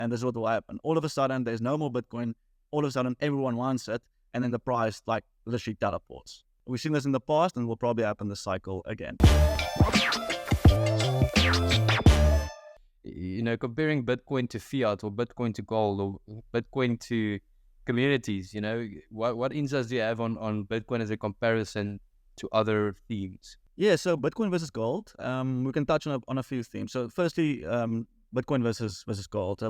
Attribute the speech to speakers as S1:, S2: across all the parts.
S1: And this is what will happen. All of a sudden, there's no more Bitcoin. All of a sudden, everyone wants it. And then the price like literally teleports. We've seen this in the past and will probably happen this cycle again.
S2: Comparing Bitcoin to fiat or Bitcoin to gold or Bitcoin to communities, what insights do you have on Bitcoin as a comparison to other themes?
S1: Yeah, so Bitcoin versus gold. We can touch on a few themes. So firstly, Bitcoin versus gold.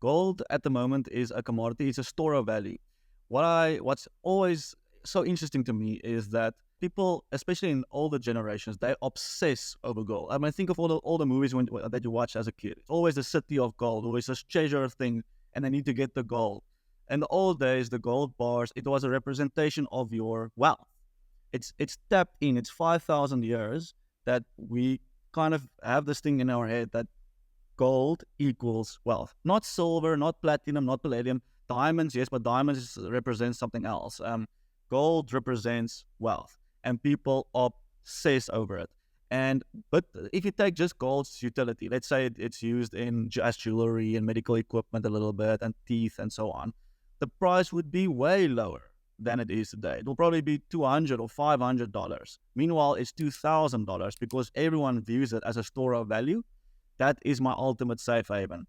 S1: Gold at the moment is a commodity. It's a store of value. What's always so interesting to me is that people, especially in older generations, they obsess over gold. I mean, think of all the movies that you watch as a kid. It's always the city of gold, always this treasure thing, and they need to get the gold. In the old days, the gold bars, it was a representation of your wealth. It's tapped in. It's 5,000 years that we kind of have this thing in our head that gold equals wealth. Not silver, not platinum, not palladium. Diamonds, yes, but diamonds represents something else. Gold represents wealth, and people obsess over it. But if you take just gold's utility, let's say it's used as jewelry and medical equipment a little bit, and teeth and so on, the price would be way lower than it is today. It will probably be $200 or $500. Meanwhile, it's $2,000 because everyone views it as a store of value. That is my ultimate safe haven,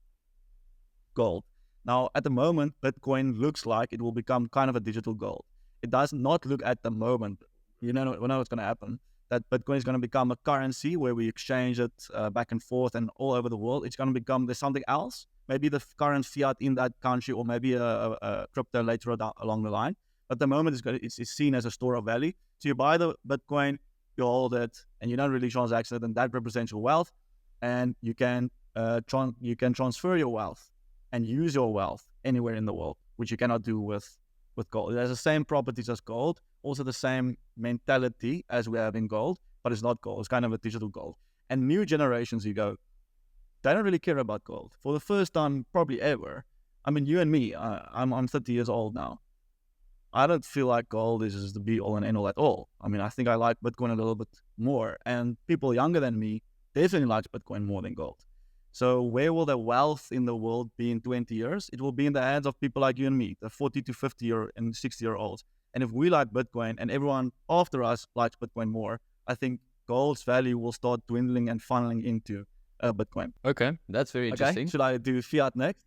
S1: gold. Now, at the moment, Bitcoin looks like it will become kind of a digital gold. It does not look at the moment, we know what's going to happen, that Bitcoin is going to become a currency where we exchange it back and forth and all over the world. It's going to become, there's something else, maybe the current fiat in that country or maybe a crypto later along the line. At the moment, it's seen as a store of value. So you buy the Bitcoin, you hold it, and you don't really transact it, and that represents your wealth. And you can transfer your wealth and use your wealth anywhere in the world, which you cannot do with gold. It has the same properties as gold, also the same mentality as we have in gold, but it's not gold. It's kind of a digital gold. And new generations, they don't really care about gold. For the first time, probably ever. I mean, you and me, I'm 30 years old now. I don't feel like gold is the be all and end all at all. I mean, I think I like Bitcoin a little bit more, and people younger than me definitely like Bitcoin more than gold. So where will the wealth in the world be in 20 years? It will be in the hands of people like you and me, the 40 to 50 and 60-year-olds. And if we like Bitcoin and everyone after us likes Bitcoin more, I think gold's value will start dwindling and funneling into Bitcoin.
S2: Okay, that's very interesting.
S1: Should I do fiat next?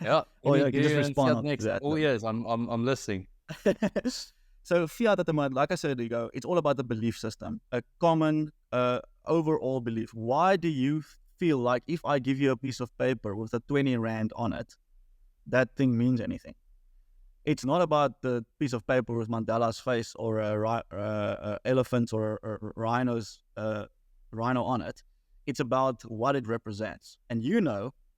S2: Yeah.
S1: Or you can just respond
S2: next.
S1: To that.
S2: Oh yes, I'm listening.
S1: So fiat at the moment, like I said, it's all about the belief system, a common overall belief. Why do you feel like if I give you a piece of paper with a 20 Rand on it, that thing means anything? It's not about the piece of paper with Mandela's face or a elephant or a rhino on it. It's about what it represents. And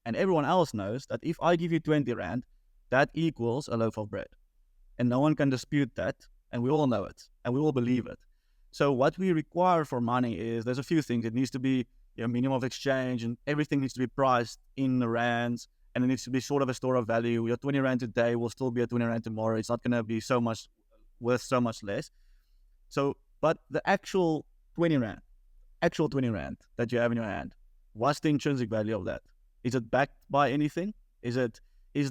S1: and everyone else knows that if I give you 20 Rand, that equals a loaf of bread. And no one can dispute that. And we all know it. And we all believe it. So what we require for money is, there's a few things. It needs to be minimum of exchange, and everything needs to be priced in the rands, and it needs to be sort of a store of value. Your 20 Rand today will still be a 20 Rand tomorrow. It's not going to be so much worth so much less. So, but the actual 20 Rand that you have in your hand, what's the intrinsic value of that? Is it backed by anything? Is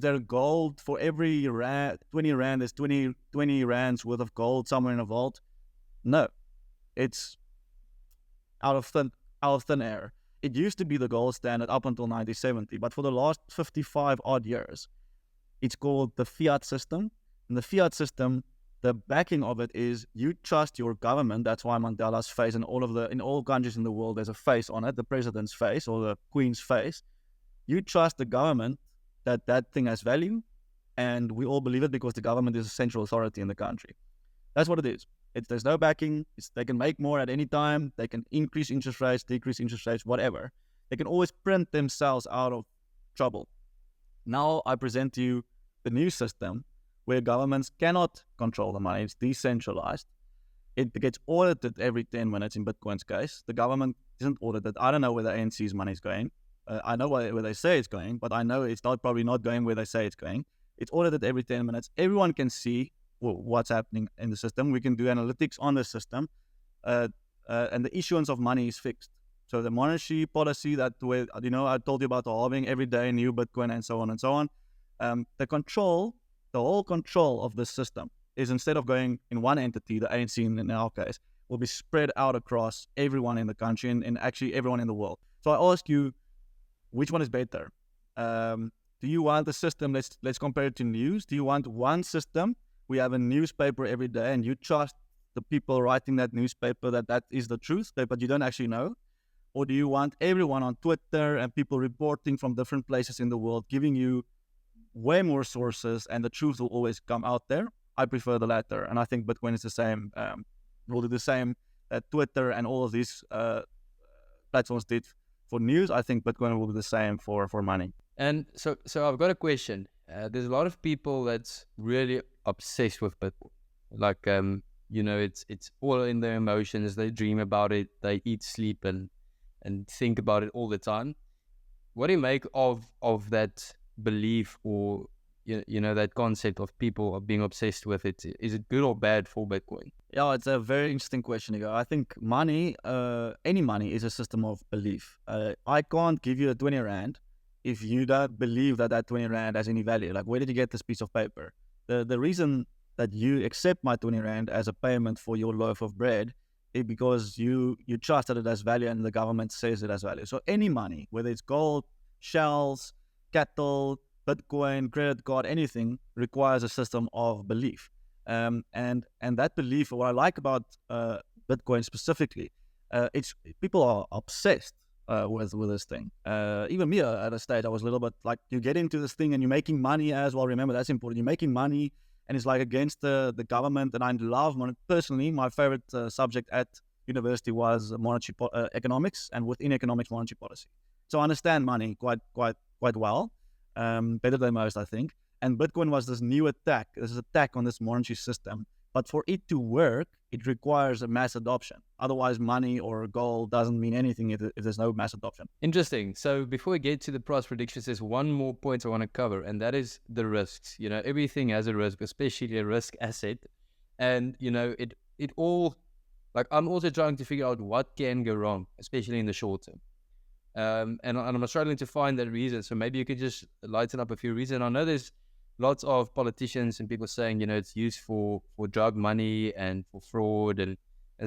S1: there gold for every 20 Rand? There's 20 Rands worth of gold somewhere in a vault? No, it's out of thin air. It used to be the gold standard up until 1970, but for the last 55 odd years, it's called the fiat system. And the fiat system, the backing of it is you trust your government. That's why Mandela's face and in all countries in the world, there's a face on it, the president's face or the queen's face. You trust the government that thing has value, and we all believe it because the government is a central authority in the country. That's what it is. There's no backing. They can make more at any time. They can increase interest rates, decrease interest rates, whatever. They can always print themselves out of trouble. Now I present to you the new system where governments cannot control the money. It's decentralized. It gets audited every 10 minutes in Bitcoin's case. The government isn't audited. I don't know where the ANC's money is going. I know where they say it's going, but I know it's probably not going where they say it's going. It's audited every 10 minutes. Everyone can see what's happening in the system. We can do analytics on the system, and the issuance of money is fixed. So the monetary policy that I told you about the halving every day, new Bitcoin, and so on and so on. The whole control of the system is, instead of going in one entity, the ANC in our case, will be spread out across everyone in the country and actually everyone in the world. So I ask you, which one is better? Do you want a system? Let's compare it to news. Do you want one system? We have a newspaper every day, and you trust the people writing that newspaper that is the truth, but you don't actually know? Or do you want everyone on Twitter and people reporting from different places in the world, giving you way more sources, and the truth will always come out there? I prefer the latter, and I think Bitcoin is the same. Will do the same that Twitter and all of these platforms did for news. I think Bitcoin will be the same for money.
S2: And so I've got a question. There's a lot of people that's really obsessed with Bitcoin. Like, it's all in their emotions. They dream about it. They eat, sleep, and think about it all the time. What do you make of that belief, or that concept of people being obsessed with it? Is it good or bad for Bitcoin?
S1: Yeah, it's a very interesting question, Higgo. I think money, any money, is a system of belief. I can't give you a 20 Rand if you don't believe that 20 Rand has any value. Like, where did you get this piece of paper? The reason that you accept my 20 Rand as a payment for your loaf of bread is because you trust that it has value and the government says it has value. So any money, whether it's gold, shells, cattle, Bitcoin, credit card, anything, requires a system of belief. And that belief, what I like about Bitcoin specifically, it's people are obsessed with this thing. Even me at a stage, I was a little bit like, you get into this thing and you're making money as well. Remember, that's important. You're making money, and it's like against the government. And I love money. Personally, my favorite subject at university was monetary economics, and within economics, monetary policy. So I understand money quite well, better than most, I think. And Bitcoin was this new attack. This is an attack on this monetary system. But for it to work, it requires a mass adoption. Otherwise, money or gold doesn't mean anything if there's no mass adoption.
S2: Interesting. So before we get to the price predictions, there's one more point I want to cover, and that is the risks. Everything has a risk, especially a risk asset. And, it all, like, I'm also trying to figure out what can go wrong, especially in the short term. And I'm struggling to find that reason. So maybe you could just lighten up a few reasons. I know there's lots of politicians and people saying, it's used for drug money and for fraud and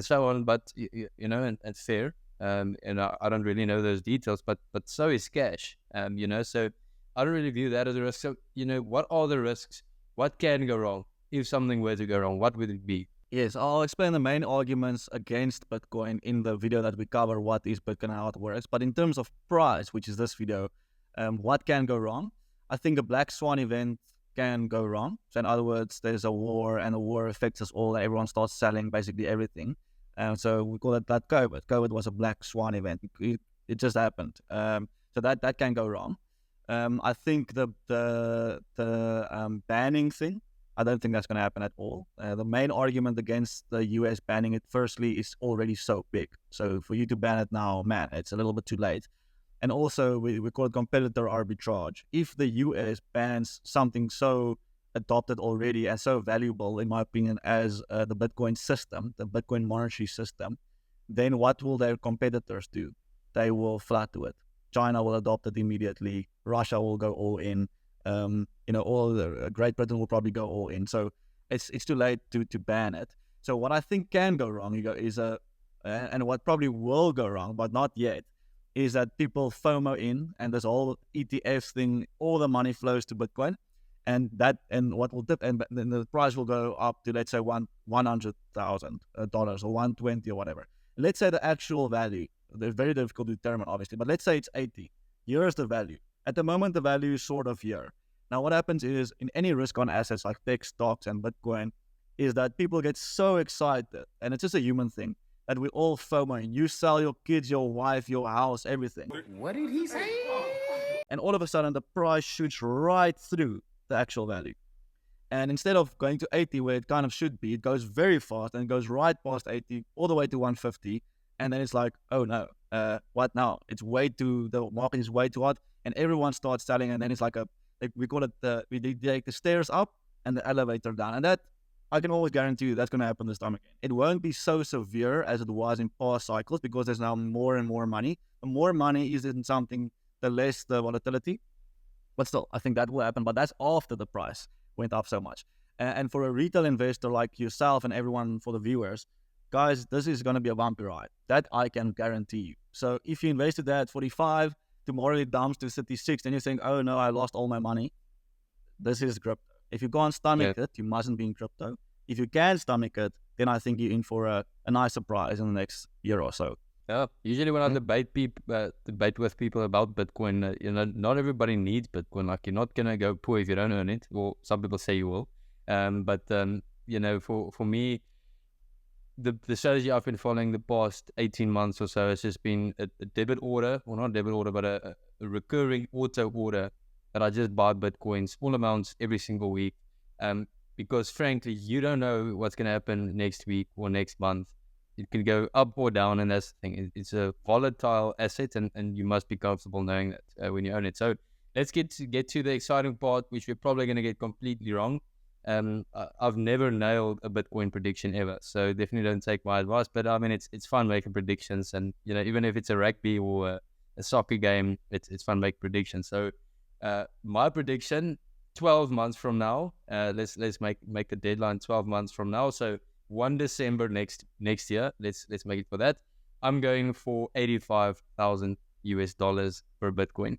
S2: so on, but and fair. And I don't really know those details, but so is cash. So I don't really view that as a risk. So, what are the risks? What can go wrong? If something were to go wrong, what would it be?
S1: Yes, I'll explain the main arguments against Bitcoin in the video that we cover what is Bitcoin and how it works. But in terms of price, which is this video, what can go wrong? I think a black swan event can go wrong. So in other words, there's a war, and the war affects us all. Everyone starts selling basically everything. So we call it that COVID. COVID was a black swan event. It just happened. So that can go wrong. I think the banning thing, I don't think that's going to happen at all. The main argument against the US banning it, firstly, is already so big. So for you to ban it now, man, it's a little bit too late. And also, we call it competitor arbitrage. If the US bans something so adopted already and so valuable, in my opinion, as the Bitcoin system, the Bitcoin monetary system, then what will their competitors do? They will flood to it. China will adopt it immediately. Russia will go all in. All the Great Britain will probably go all in. So it's too late to ban it. So what I think can go wrong, is and what probably will go wrong, but not yet, is that people FOMO in, and this whole ETF thing, all the money flows to Bitcoin, and what will dip, and then the price will go up to, let's say, $100,000 or $120 or whatever. Let's say the actual value, they're very difficult to determine, obviously, but let's say it's 80. Here's the value. At the moment, the value is sort of here. Now, what happens is, in any risk-on assets like tech stocks and Bitcoin, is that people get so excited, and it's just a human thing, that we all FOMO in. You sell your kids, your wife, your house, everything.
S3: What did he say?
S1: And all of a sudden, the price shoots right through the actual value. And instead of going to 80 where it kind of should be, it goes very fast and goes right past 80, all the way to 150. And then it's like, oh no, what now? The market is way too hot, and everyone starts selling. And then it's like we call it we take the stairs up and the elevator down. And that I can always guarantee you that's going to happen this time again. It won't be so severe as it was in past cycles because there's now more and more money. The more money is in something, the less the volatility. But still, I think that will happen. But that's after the price went up so much. And for a retail investor like yourself and everyone, for the viewers, guys, this is going to be a bumpy ride. That I can guarantee you. So if you invested that at 45, tomorrow it dumps to 36, then you think, oh no, I lost all my money. This is crypto. If you can't stomach it, you mustn't be in crypto. If you can stomach it, then I think you're in for a nice surprise in the next year or so.
S2: Yeah, usually when I debate with people about Bitcoin, not everybody needs Bitcoin. Like, you're not gonna go poor if you don't earn it. Well, some people say you will, but for me, the strategy I've been following the past 18 months or so has just been a debit order, well, not debit order, but a recurring auto order that I just buy Bitcoin, small amounts every single week. Because frankly, you don't know what's going to happen next week or next month. It can go up or down, and that's the thing. It's a volatile asset, and you must be comfortable knowing that when you own it. So let's get to the exciting part, which we're probably going to get completely wrong. I've never nailed a Bitcoin prediction ever, so definitely don't take my advice. But I mean, it's fun making predictions, and even if it's a rugby or a soccer game, it's fun making predictions. So my prediction, 12 months from now, let's make the deadline 12 months from now. So 1 December next year, let's make it for that. I'm going for $85,000 per Bitcoin.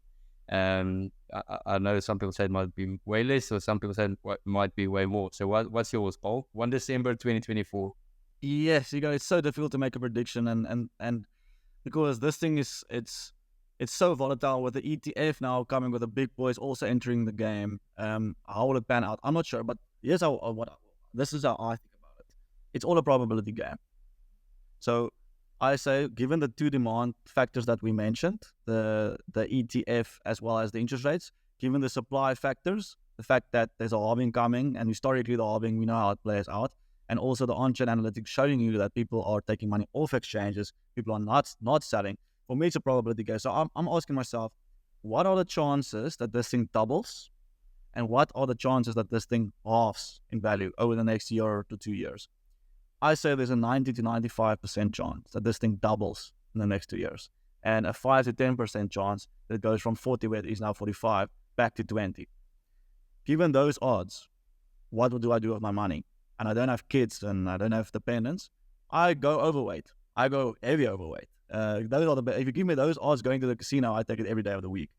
S2: I know some people say it might be way less, or some people say it might be way more. So what's yours, Paul? 1 December 2024.
S1: Yes, it's so difficult to make a prediction, and because this thing it's so volatile with the ETF now coming with the big boys also entering the game. How will it pan out? I'm not sure, but here's this is how I think about it. It's all a probability game. So I say, given the two demand factors that we mentioned, the ETF as well as the interest rates, given the supply factors, the fact that there's a halving coming, and historically the halving, we know how it plays out, and also the on-chain analytics showing you that people are taking money off exchanges, people are not selling. For me, it's a probability game. So I'm asking myself, what are the chances that this thing doubles? And what are the chances that this thing halves in value over the next year to 2 years? I say there's a 90 to 95% chance that this thing doubles in the next 2 years. And a 5 to 10% chance that it goes from 40, where it is now 45, back to 20. Given those odds, what do I do with my money? And I don't have kids and I don't have dependents. I go overweight. I go heavy overweight. If you give me those odds going to the casino, I take it every day of the week.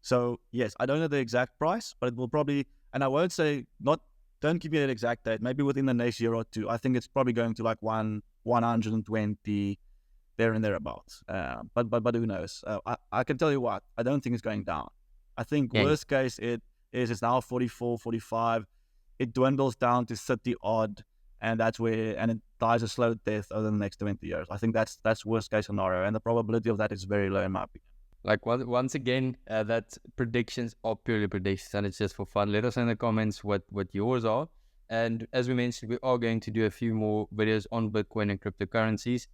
S1: So yes, I don't know the exact price, but it will probably, and I won't say don't give me that exact date, maybe within the next year or two. I think it's probably going to like 120 there and thereabouts. But who knows? I can tell you what, I don't think it's going down. I think worst case it's now 44, 45. It dwindles down to 30 odd, and it dies a slow death over the next 20 years. I think that's worst case scenario, and the probability of that is very low in my opinion.
S2: Like once again, that predictions are purely predictions, and it's just for fun. Let us know in the comments what yours are. And as we mentioned, we are going to do a few more videos on Bitcoin and cryptocurrencies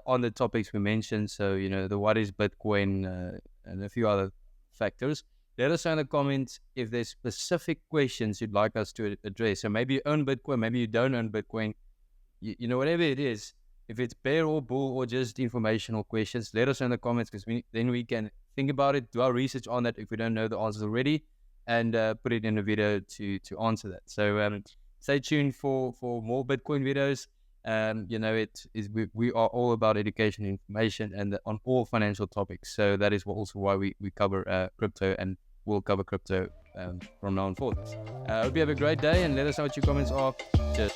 S2: on the topics we mentioned. So, the what is Bitcoin and a few other factors. Let us know in the comments if there's specific questions you'd like us to address. So maybe you own Bitcoin, maybe you don't own Bitcoin. Whatever it is, if it's bear or bull or just informational questions, let us know in the comments, because then we can think about it, do our research on that if we don't know the answers already, and put it in a video to answer that. So stay tuned for more Bitcoin videos. We are all about education and information, and on all financial topics. So that is also why we cover crypto, and we'll cover crypto from now on forth. Hope you have a great day, and let us know what your comments are. Cheers.